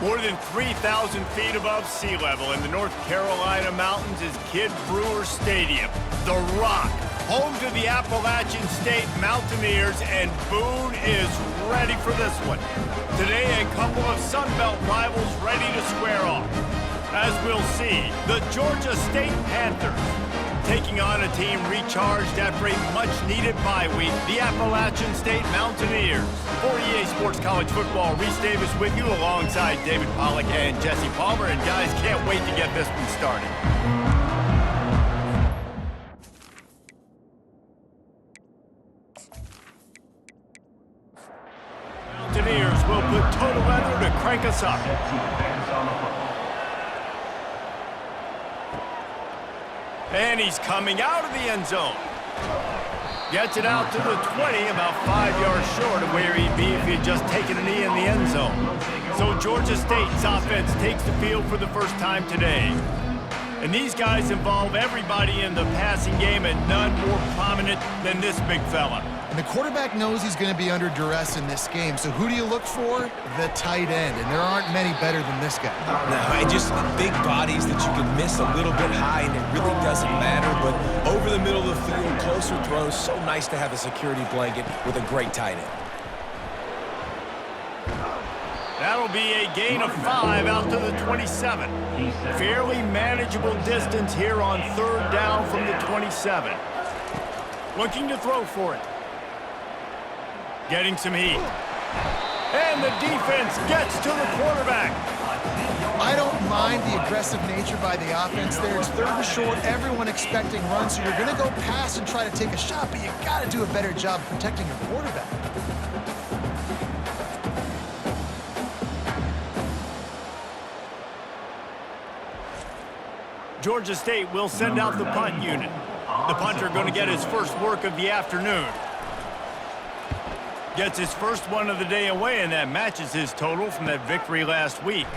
More than 3,000 feet above sea level in the North Carolina mountains is Kid Brewer Stadium, The Rock, home to the Appalachian State Mountaineers, and Boone is ready for this one. Today, a couple of Sun Belt rivals ready to square off. As we'll see, the Georgia State Panthers taking on a team recharged after a much-needed bye week, the Appalachian State Mountaineers. For EA Sports College Football, Reese Davis with you alongside David Pollack and Jesse Palmer. And guys, can't wait to get this one started. Mountaineers will put total weather to crank us up. And he's coming out of the end zone. Gets it out to the 20, about 5 yards short of where he'd be if he had just taken a knee in the end zone. So Georgia State's offense takes the field for the first time today. And these guys involve everybody in the passing game, and none more prominent than this big fella. And the quarterback knows he's going to be under duress in this game. So who do you look for? The tight end. And there aren't many better than this guy. No, and just big bodies that you can miss a little bit high, and it really doesn't matter. But over the middle of the field, closer throws, so nice to have a security blanket with a great tight end. That'll be a gain of 5 out to the 27. Fairly manageable distance here on third down from the 27. Looking to throw for it. Getting some heat. And the defense gets to the quarterback. I don't mind the aggressive nature by the offense there. It's third and short, everyone expecting runs, so you're going to go pass and try to take a shot, but you got to do a better job protecting your quarterback. Georgia State will send out the punt unit. The punter going to get his first work of the afternoon. Gets his first one of the day away, and that matches his total from that victory last week.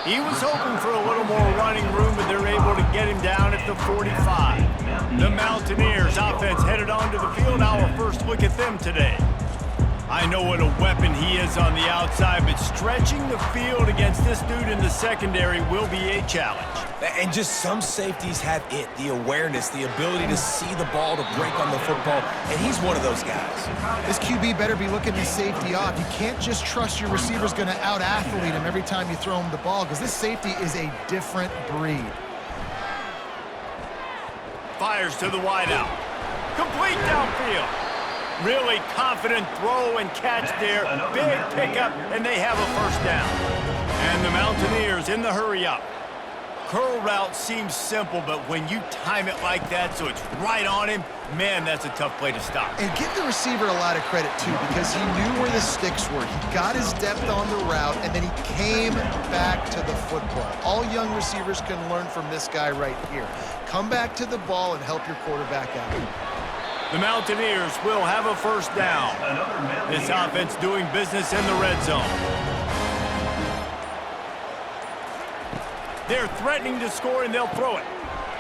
He was hoping for a little more running room, but they're able to get him down at the 45. The Mountaineers offense headed onto the field. Our first look at them today. I know what a weapon he is on the outside, but stretching the field against this dude in the secondary will be a challenge. And just some safeties have it, the awareness, the ability to see the ball, to break on the football, and he's one of those guys. This QB better be looking his safety off. You can't just trust your receiver's going to out-athlete him every time you throw him the ball, because this safety is a different breed. Fires to the wideout. Complete downfield. Really confident throw and catch there. Big pickup, and they have a first down. And the Mountaineers in the hurry-up. Curl route seems simple, but when you time it like that so it's right on him, man, that's a tough play to stop. And give the receiver a lot of credit, too, because he knew where the sticks were. He got his depth on the route, and then he came back to the football. All young receivers can learn from this guy right here. Come back to the ball and help your quarterback out. The Mountaineers will have a first down. This offense doing business in the red zone. They're threatening to score, and they'll throw it.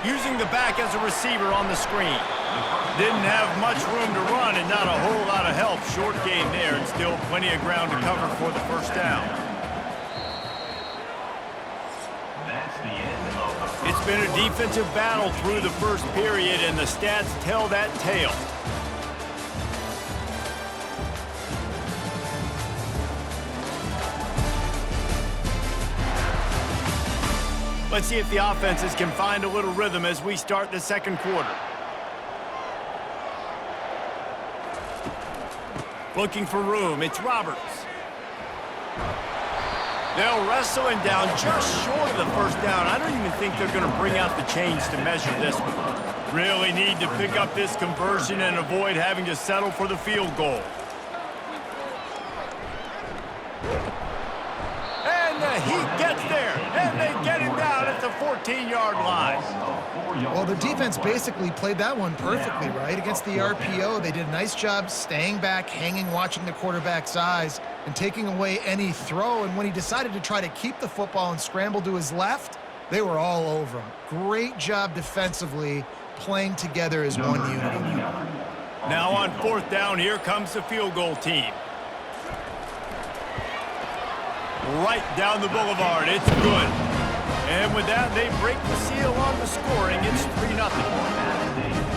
Using the back as a receiver on the screen. Didn't have much room to run and not a whole lot of help. Short game there, and still plenty of ground to cover for the first down. It's been a defensive battle through the first period, and the stats tell that tale. Let's see if the offenses can find a little rhythm as we start the second quarter. Looking for room, it's Roberts. They'll wrestle him down just short of the first down. I don't even think they're going to bring out the chains to measure this one. Really need to pick up this conversion and avoid having to settle for the field goal. He gets there, and they get him down at the 14-yard line. Well, the defense basically played that one perfectly, right? Against the RPO, they did a nice job staying back, hanging, watching the quarterback's eyes, and taking away any throw. And when he decided to try to keep the football and scramble to his left, they were all over him. Great job defensively, playing together as one unit. Now on fourth down, here comes the field goal team. right down the boulevard. It's good. And with that, they break the seal on the scoring. It's 3-0.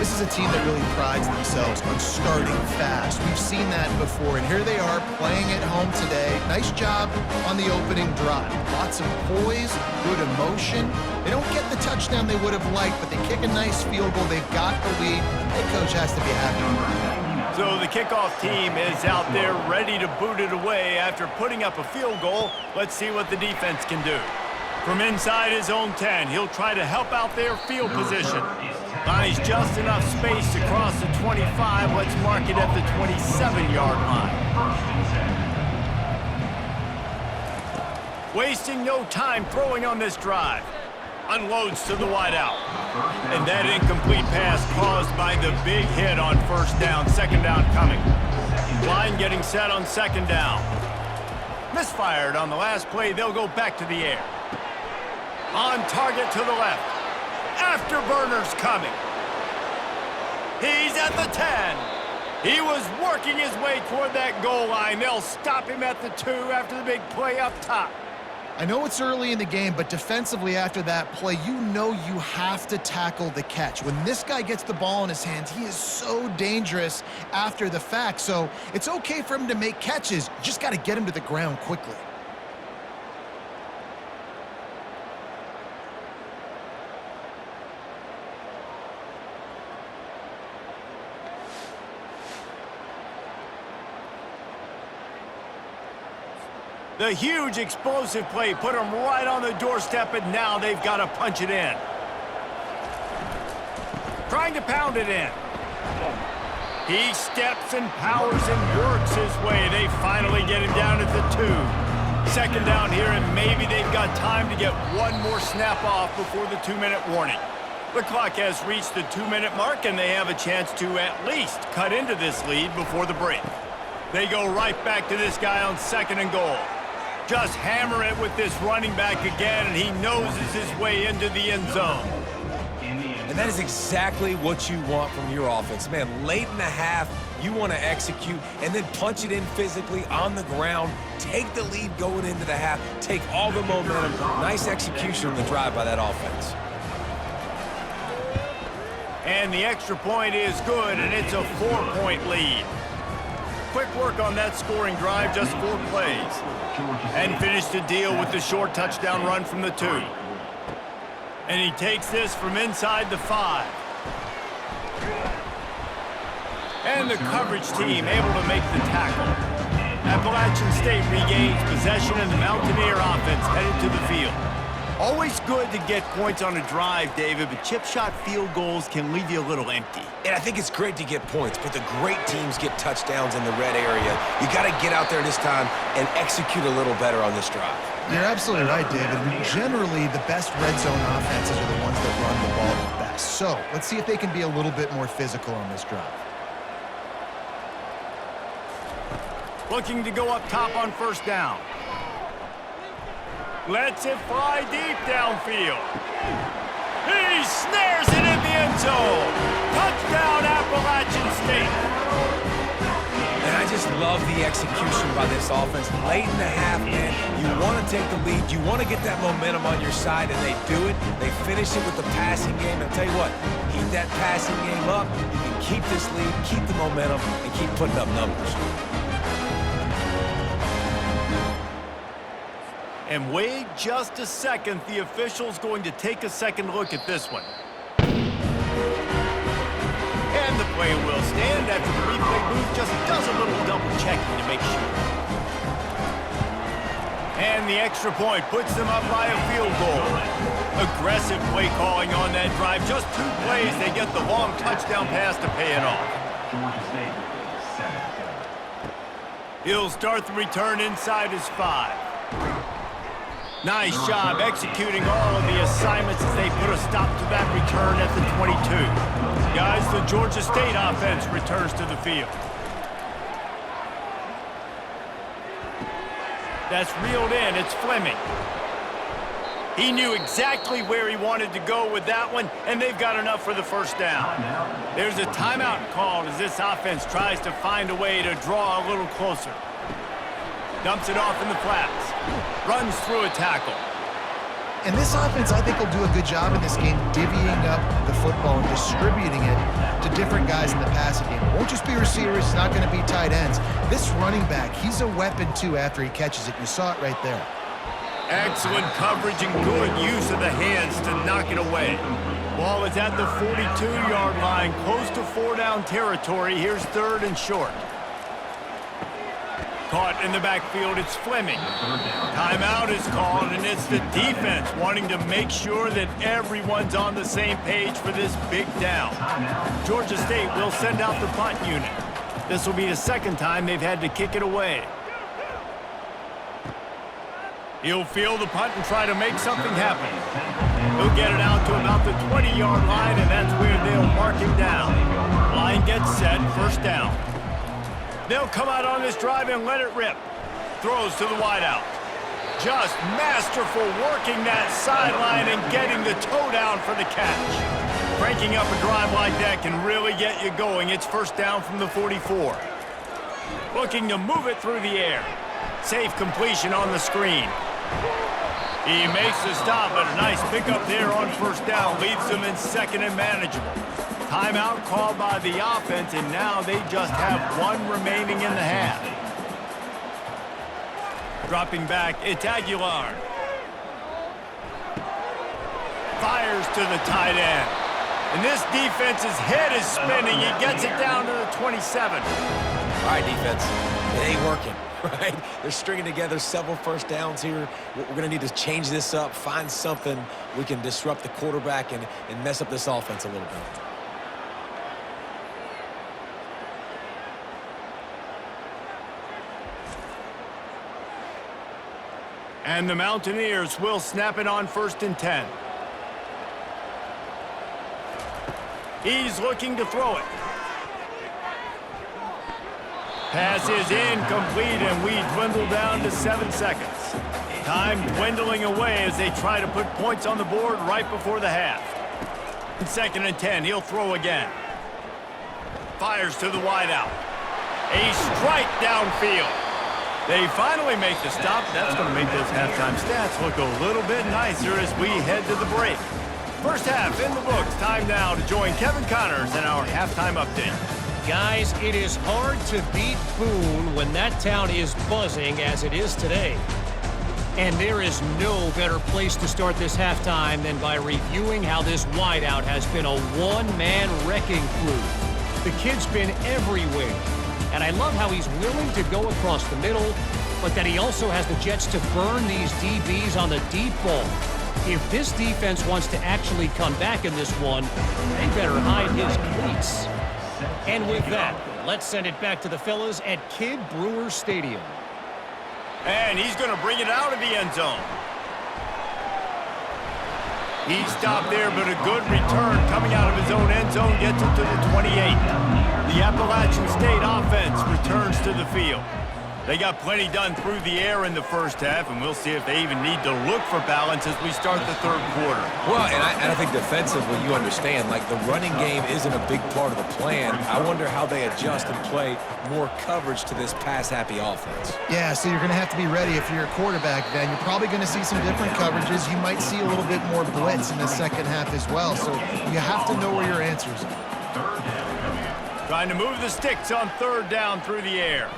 This is a team that really prides themselves on starting fast. We've seen that before, and here they are playing at home today. Nice job on the opening drive. Lots of poise, good emotion. They don't get the touchdown they would have liked, but they kick a nice field goal. They've got the lead. Head coach has to be happy with that. So the kickoff team is out there ready to boot it away after putting up a field goal. Let's see what the defense can do. From inside his own 10, he'll try to help out their field position. Finds just enough space to cross the 25. Let's mark it at the 27-yard line. Wasting no time throwing on this drive. Unloads to the wideout. And that incomplete pass caused by the big hit on first down. Second down coming. Line getting set on second down. Misfired on the last play. They'll go back to the air. On target to the left. Afterburners coming. He's at the 10. He was working his way toward that goal line. They'll stop him at the 2 after the big play up top. I know it's early in the game, but defensively after that play, you know you have to tackle the catch. When this guy gets the ball in his hands, he is so dangerous after the fact. So it's okay for him to make catches. You just got to get him to the ground quickly. The huge explosive play put them right on the doorstep, and now they've got to punch it in. Trying to pound it in. He steps and powers and works his way. They finally get him down at the 2. Second down here, and maybe they've got time to get one more snap off before the 2-minute warning. The clock has reached the 2-minute mark, and they have a chance to at least cut into this lead before the break. They go right back to this guy on second and goal. Just hammer it with this running back again, and he noses his way into the end zone. And that is exactly what you want from your offense. Man, late in the half, you want to execute and then punch it in physically on the ground, take the lead going into the half, take all the momentum. Nice execution on the drive by that offense. And the extra point is good, and it's a 4-point lead. Quick work on that scoring drive, just 4 plays. And finished the deal with the short touchdown run from the 2. And he takes this from inside the 5. And the coverage team able to make the tackle. Appalachian State regains possession, and the Mountaineer offense headed to the field. Always good to get points on a drive, David, but chip shot field goals can leave you a little empty. And I think it's great to get points, but the great teams get touchdowns in the red area. You got to get out there this time and execute a little better on this drive. You're absolutely right, David. Generally, the best red zone offenses are the ones that run the ball the best. So let's see if they can be a little bit more physical on this drive. Looking to go up top on first down. Lets it fly deep downfield. He snares it in the end zone. Touchdown, Appalachian State. And I just love the execution by this offense. Late in the half, man, you want to take the lead. You want to get that momentum on your side, and they do it. They finish it with the passing game. And I'll tell you what, keep that passing game up. You can keep this lead, keep the momentum, and keep putting up numbers. And wait just a second. The official's going to take a second look at this one. And the play will stand after the replay booth just does a little double checking to make sure. And the extra point puts them up by a field goal. Aggressive play calling on that drive. Just 2 plays, they get the long touchdown pass to pay it off. He'll start the return inside his 5. Nice job executing all of the assignments as they put a stop to that return at the 22. Guys, the Georgia State offense returns to the field. That's reeled in. It's Fleming. He knew exactly where he wanted to go with that one, and they've got enough for the first down. There's a timeout called as this offense tries to find a way to draw a little closer. Dumps it off in the flats. Runs through a tackle. And this offense, I think, will do a good job in this game divvying up the football and distributing it to different guys in the passing game. It won't just be receivers. It's not going to be tight ends. This running back, he's a weapon, too, after he catches it. You saw it right there. Excellent coverage and good use of the hands to knock it away. Ball is at the 42-yard line, close to 4-down territory. Here's 3rd and short. Caught in the backfield, it's Fleming. Timeout is called, and it's the defense wanting to make sure that everyone's on the same page for this big down. Georgia State will send out the punt unit. This will be the 2nd time they've had to kick it away. He'll field the punt and try to make something happen. He'll get it out to about the 20-yard line, and that's where they'll mark him down. Line gets set, 1st down. They'll come out on this drive and let it rip. Throws to the wideout. Just masterful working that sideline and getting the toe down for the catch. Cranking up a drive like that can really get you going. It's 1st down from the 44. Looking to move it through the air. Safe completion on the screen. He makes the stop, but a nice pickup there on 1st down. Leaves them in 2nd and manageable. Timeout called by the offense, and now they just have 1 remaining in the half. Dropping back, it's Aguilar. Fires to the tight end. And this defense's head is spinning. He gets it down to the 27. All right, defense. It ain't working, right? They're stringing together several 1st downs here. We're going to need to change this up, find something we can disrupt the quarterback and mess up this offense a little bit. And the Mountaineers will snap it on 1st and 10. He's looking to throw it. Pass is incomplete, and we dwindle down to 7 seconds. Time dwindling away as they try to put points on the board right before the half. 2nd and 10, he'll throw again. Fires to the wideout. A strike downfield. They finally make the stop. That's going to make those halftime stats look a little bit nicer as we head to the break. 1st half in the books. Time now to join Kevin Connors in our halftime update. Guys, it is hard to beat Boone when that town is buzzing as it is today. And there is no better place to start this halftime than by reviewing how this wideout has been a one-man wrecking crew. The kid's been everywhere. And I love how he's willing to go across the middle, but that he also has the jets to burn these DBs on the deep ball. If this defense wants to actually come back in this one, they better hide his cleats. And with that, let's send it back to the fellas at Kidd Brewer Stadium. And he's going to bring it out of the end zone. He stopped there, but a good return coming out of his own end zone gets it to the 28. The Appalachian State offense returns to the field. They got plenty done through the air in the 1st half, and we'll see if they even need to look for balance as we start the 3rd quarter. Well, and I think defensively, you understand, like the running game isn't a big part of the plan. I wonder how they adjust and play more coverage to this pass-happy offense. Yeah, so you're going to have to be ready if you're a quarterback then. You're probably going to see some different coverages. You might see a little bit more blitz in the 2nd half as well, so you have to know where your answers are. Trying to move the sticks on 3rd down through the air.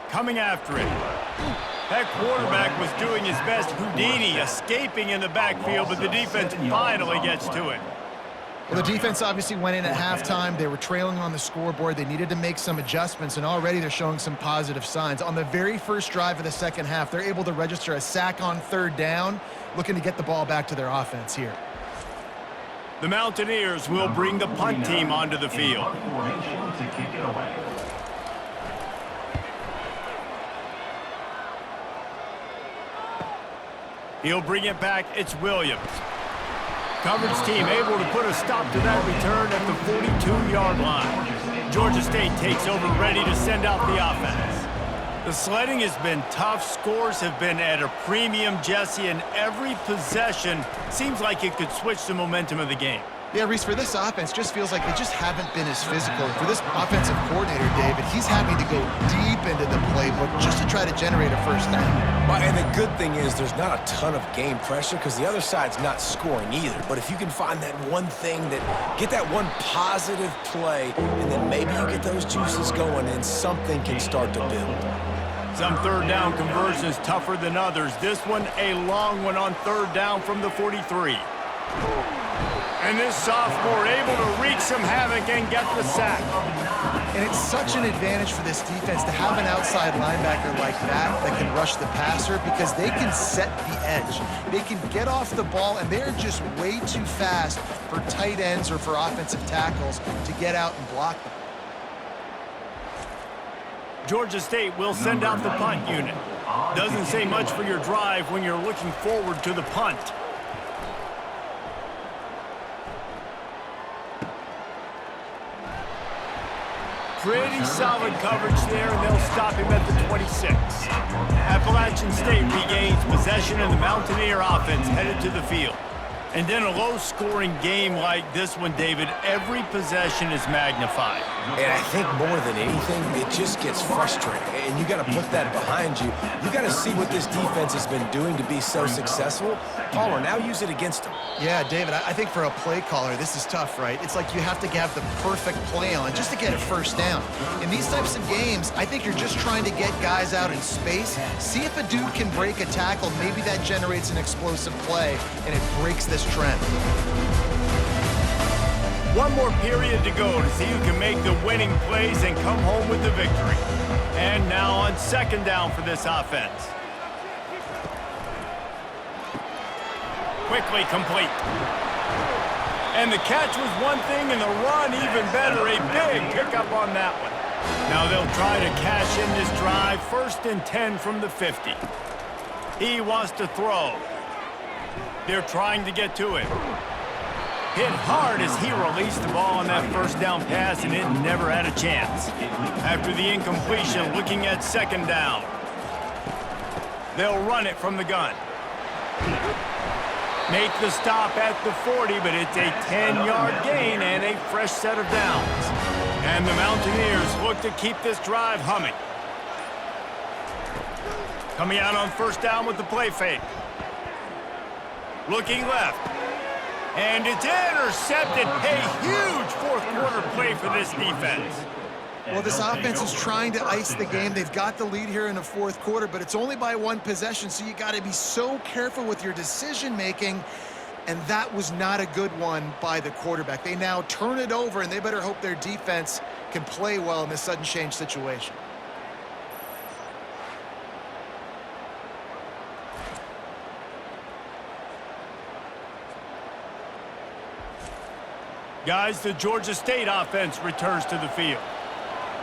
Coming after it. That quarterback was doing his best Houdini, escaping in the backfield, but the defense finally gets to it. Well, the defense obviously went in at halftime. They were trailing on the scoreboard. They needed to make some adjustments, and already they're showing some positive signs. On the very first drive of the 2nd half, they're able to register a sack on 3rd down, looking to get the ball back to their offense here. The Mountaineers will bring the punt team onto the field. He'll bring it back. It's Williams. Coverage team able to put a stop to that return at the 42-yard line. Georgia State takes over, ready to send out the offense. The sledding has been tough. Scores have been at a premium, Jesse, and every possession seems like it could switch the momentum of the game. Yeah, Reese, for this offense, just feels like they just haven't been as physical. For this offensive coordinator, David, he's having to go deep into the playbook just to try to generate a first down. Well, and the good thing is there's not a ton of game pressure because the other side's not scoring either. But if you can find that one thing get that one positive play, and then maybe you get those juices going and something can start to build. Some third down conversions tougher than others. This one a long one on third down from the 43. And this sophomore able to wreak some havoc and get the sack. And it's such an advantage for this defense to have an outside linebacker like that can rush the passer because they can set the edge. They can get off the ball, and they're just way too fast for tight ends or for offensive tackles to get out and block them. Georgia State will send out the punt unit. Doesn't say much for your drive when you're looking forward to the punt. Pretty solid coverage there, and they'll stop him at the 26. Appalachian State regains possession, and the Mountaineer offense headed to the field. And in a low-scoring game like this one, David, every possession is magnified. And I think more than anything, it just gets frustrating. And you got to put that behind you. You got to see what this defense has been doing to be so successful. Caller, now use it against them. Yeah, David, I think for a play caller, this is tough, right? It's like you have to have the perfect play on just to get a first down. In these types of games, I think you're just trying to get guys out in space, see if a dude can break a tackle. Maybe that generates an explosive play, and it breaks this trend. One more period to go to see who can make the winning plays and come home with the victory. And now on second down for this offense. Quickly complete. And the catch was one thing, and the run even better. A big pickup on that one. Now they'll try to cash in this drive. 1st and 10 from the 50. He wants to throw. They're trying to get to him. Hit hard as he released the ball on that first down pass, and it never had a chance. After the incompletion, looking at second down. They'll run it from the gun. Make the stop at the 40, but it's a 10-yard gain and a fresh set of downs. And the Mountaineers look to keep this drive humming. Coming out on first down with the play fake. Looking left. And it's intercepted. A huge fourth-quarter play for this defense. Well, this offense is trying to ice the game. They've got the lead here in the fourth quarter, but it's only by one possession, so you got to be so careful with your decision-making, and that was not a good one by the quarterback. They now turn it over, and they better hope their defense can play well in this sudden change situation. Guys, the Georgia State offense returns to the field.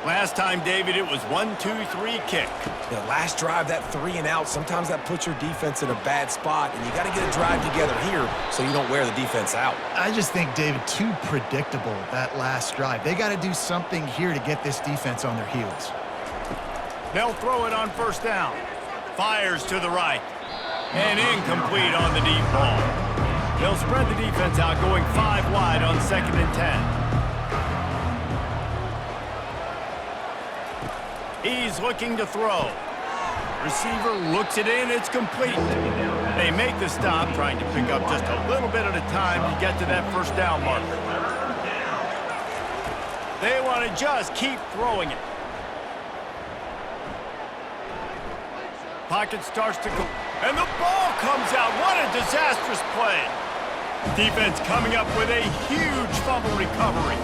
Last time, David, it was 1-2-3 kick. The last drive, that 3 and out, sometimes that puts your defense in a bad spot, and you got to get a drive together here so you don't wear the defense out. I just think, David, too predictable, that last drive. They got to do something here to get this defense on their heels. They'll throw it on first down. Fires to the right. And incomplete on the deep ball. They'll spread the defense out, going 5 wide on 2nd and 10. He's looking to throw. Receiver looks it in. It's complete. They make the stop, trying to pick up just a little bit at a time to get to that first down marker. They want to just keep throwing it. Pocket starts to go. And the ball comes out. What a disastrous play. Defense coming up with a huge fumble recovery.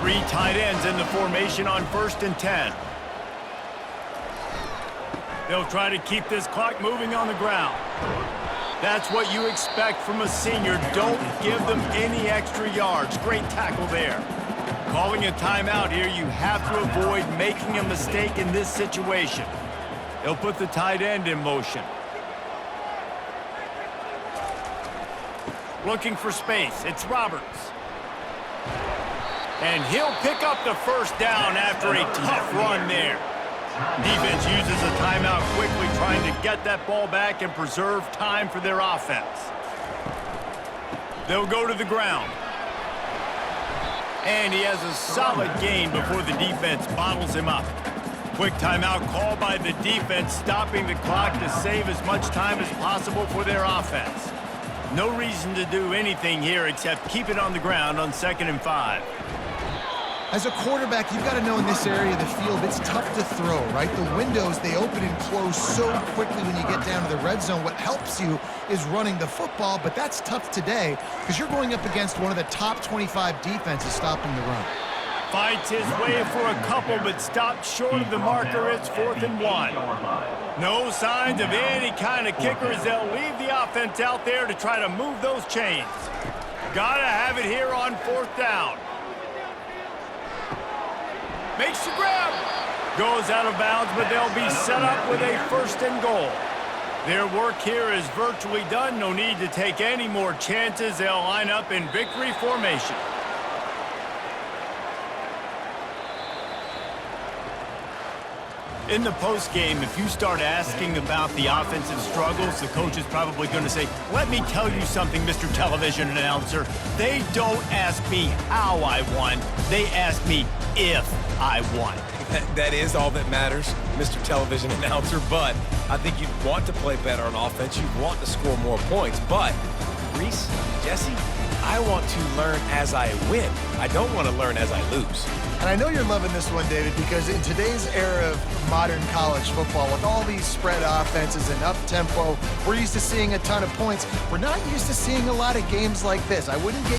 3 tight ends in the formation on 1st and 10. They'll try to keep this clock moving on the ground. That's what you expect from a senior. Don't give them any extra yards. Great tackle there. Calling a timeout here, you have to avoid making a mistake in this situation. They'll put the tight end in motion. Looking for space. It's Roberts. And he'll pick up the first down after a tough run there. Defense uses a timeout quickly, trying to get that ball back and preserve time for their offense. They'll go to the ground. And he has a solid gain before the defense bottles him up. Quick timeout call by the defense, stopping the clock to save as much time as possible for their offense. No reason to do anything here except keep it on the ground on 2nd and 5. As a quarterback, you've got to know in this area of the field, it's tough to throw, right? The windows, they open and close so quickly when you get down to the red zone. What helps you is running the football, but that's tough today because you're going up against one of the top 25 defenses stopping the run. Fights his way for a couple, but stopped short of the marker. It's 4th and 1. No signs of any kind of kickers. They'll leave the offense out there to try to move those chains. Gotta have it here on 4th down. Makes the grab. Goes out of bounds, but they'll be set up with a 1st and goal. Their work here is virtually done. No need to take any more chances. They'll line up in victory formation. In the postgame, if you start asking about the offensive struggles, the coach is probably going to say, let me tell you something, Mr. Television Announcer. They don't ask me how I won. They ask me if I won. That is all that matters, Mr. Television Announcer, but I think you'd want to play better on offense. You'd want to score more points, but Reese, Jesse, I want to learn as I win. I don't want to learn as I lose. And I know you're loving this one, David, because in today's era of modern college football, with all these spread offenses and up-tempo, we're used to seeing a ton of points. We're not used to seeing a lot of games like this. I wouldn't get